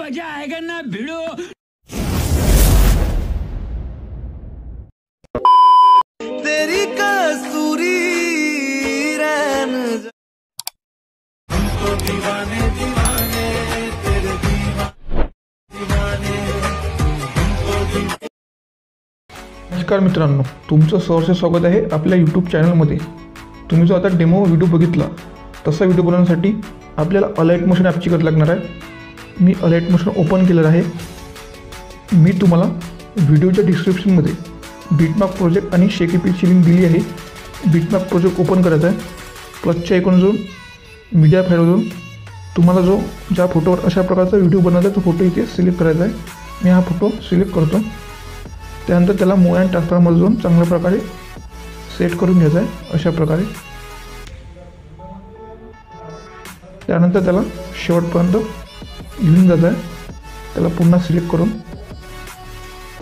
मजा आएगा ना भिड़ो। तेरी कसूरी रहन हमको दीवाने दीवाने तेरे दीवाने नमस्कार मित्रांनो, तुमचं सहर्ष स्वागत आहे आपल्या यूट्यूब चॅनलमध्ये। तुम्ही जो आता डेमो व्हिडिओ बघितला तसा व्हिडिओ बनवण्यासाठी आपल्याला अलाइट मोशन ॲपची गरज लागणार आहे। मी अलाइट मोशन ओपन केलेलं आहे। मी तुम्हाला व्हिडिओच्या डिस्क्रिप्शनमध्ये बिटमॅप प्रोजेक्ट आणि शेकी पिकची लिंक दिली आहे। बिटमॅप प्रोजेक्ट ओपन करायचा आहे। प्लसच्या आयकॉन जाऊन मीडिया फाईल जाऊन तुम्हाला ज्या फोटोवर अशा प्रकारचा व्हिडिओ बनवायचा तो फोटो इथे सिलेक्ट करायचा आहे। मी हा फोटो सिलेक्ट करतो। त्यानंतर त्याला मूव अँड ट्रान्सफॉर्ममध्ये जाऊन चांगल्या प्रकारे सेट करून घ्यायचा आहे अशा प्रकारे। त्यानंतर त्याला शेवटपर्यंत घेऊन जायचं आहे। त्याला पुन्हा सिलेक्ट करून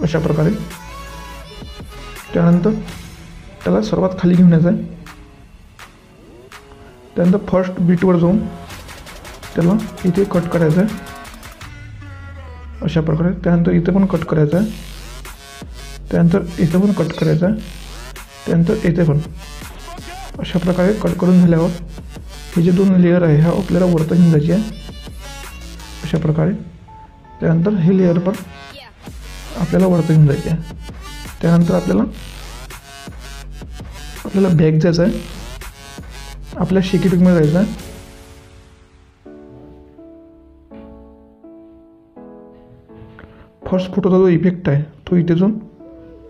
अशा प्रकारे। त्यानंतर त्याला सर्वात खाली घेऊन यायचं आहे। त्यानंतर फर्स्ट बीटवर जाऊन त्याला इथे कट करायचं आहे अशा प्रकारे। त्यानंतर इथे पण कट करायचं आहे। त्यानंतर इथे पण कट करायचं आहे। त्यानंतर इथे पण अशा प्रकारे कट करून झाल्यावर हे जे दोन लेयर आहे हा आपल्याला वरती घेऊन जायचे आहे अशा प्रकारे। त्यानंतर हे लेयर पण आपल्याला वरती घेऊन जायचे आहे। त्यानंतर आपल्याला बॅक जायचं आहे। आपल्या शेकी पिकमध्ये जायचं आहे। फर्स्ट फोटोचा जो इफेक्ट आहे तो इथे जाऊन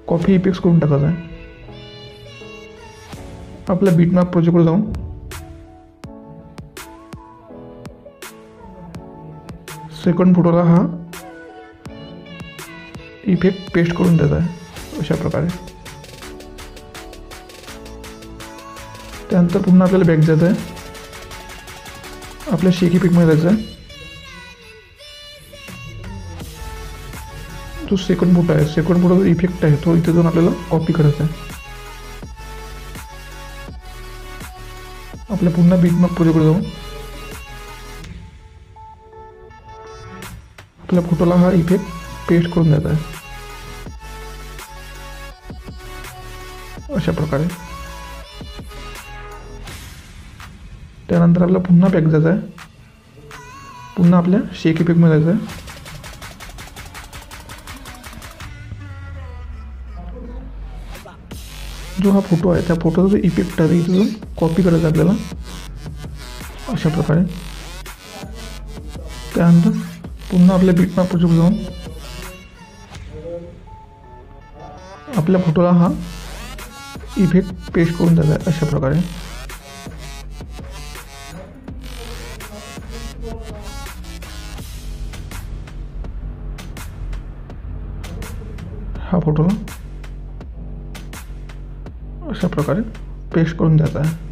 कॉपी इफेक्ट्स करून टाकायचा आहे। आपल्या बिटमॅप प्रोजेक्टवर जाऊन सेकंड फोटोला हा इफेक्ट पेस्ट करून द्यायचा आहे अशा प्रकारे। त्यानंतर पुन्हा आपल्याला बॅक जायचं आहे। आपल्या शेकी पिकमध्ये जायचं आहे। जो सेकंड फोटो आहे सेकंड फोटोचा इफेक्ट आहे तो इथे जाऊन आपल्याला कॉपी करायचा आहे। आपल्या पुन्हा बिटमॅप प्रोजेक्टवर जाऊन आपल्या फोटोला हा इफेक्ट पेस्ट करून द्यायचा आहे अशा प्रकारे। त्यानंतर आपल्याला पुन्हा बॅक जायचं आहे। पुन्हा आपल्या शेक इफेक्टमध्ये जायचं आहे। जो हा फोटो आहे त्या फोटोचा जो इफेक्ट आहे इथे जाऊन कॉपी करायचा आपल्याला अशा प्रकारे। त्यानंतर पुन्हा आपल्या बिटमॅप प्रोजेक्ट जाऊन आपल्या फोटोला हा इफेक्ट पेस्ट करून द्यायचा आहे अशा प्रकारे। हा फोटोला अशा प्रकारे पेस्ट करून द्यायचा आहे।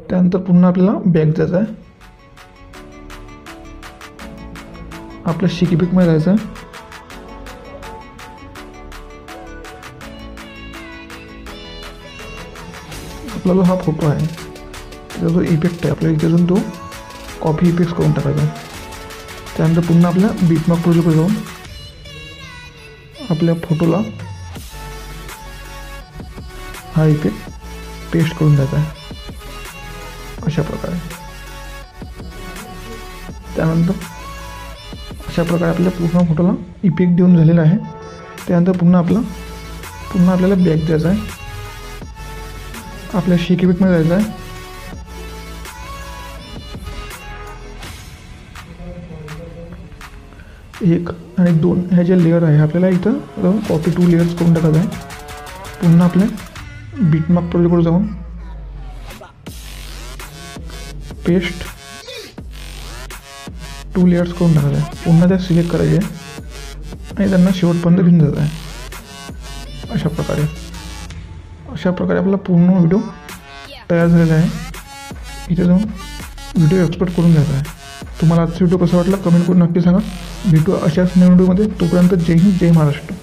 त्यानंतर पुन्हा आपल्याला बॅक जायचं आहे। आपल्या शेकी पिकमध्ये जायचं आहे। आपला जो हा फोटो आहे त्याचा जो इफेक्ट आहे आपल्याला इथे जाऊन तो कॉपी इफेक्ट करून टाकायचा आहे। त्यानंतर पुन्हा आपल्या बिटमॅप प्रोजेक्टवर जाऊन आपल्या फोटोला हा इफेक्ट पेस्ट करून द्यायचा आहे अशा प्रकारे। त्यानंतर अशा प्रकारे आपल्या पूर्ण फोटोला इफेक्ट देऊन झालेला आहे। त्यानंतर पुन्हा आपल्याला बॅक द्यायचा आहे। आपल्या शेकी पिकमध्ये जायचं आहे। एक आणि दोन ह्या जे लेअर आहे आपल्याला इथं जाऊन कॉपी 2 लेयर्स करून टाकायचं आहे। पुन्हा आपल्या बिटमॅप प्रोजेक्टवर जाऊन पेस्ट 2 लेयर्स करून टाकायचं आहे। पुन्हा त्या सिलेक्ट करायचे आणि त्यांना शेवटपर्यंत घेऊन जायचं आहे अशा प्रकारे। आपला पूर्ण व्हिडिओ तयार झालेला आहे। इथे जाऊन व्हिडिओ एक्सपोर्ट करून घ्यायचा आहे। तुम्हाला आजचा व्हिडिओ कसा वाटला कमेंट करून नक्की सांगा। भेटू अशाच नवीन व्हिडिओमध्ये। तोपर्यंत जय हिंद जय महाराष्ट्र।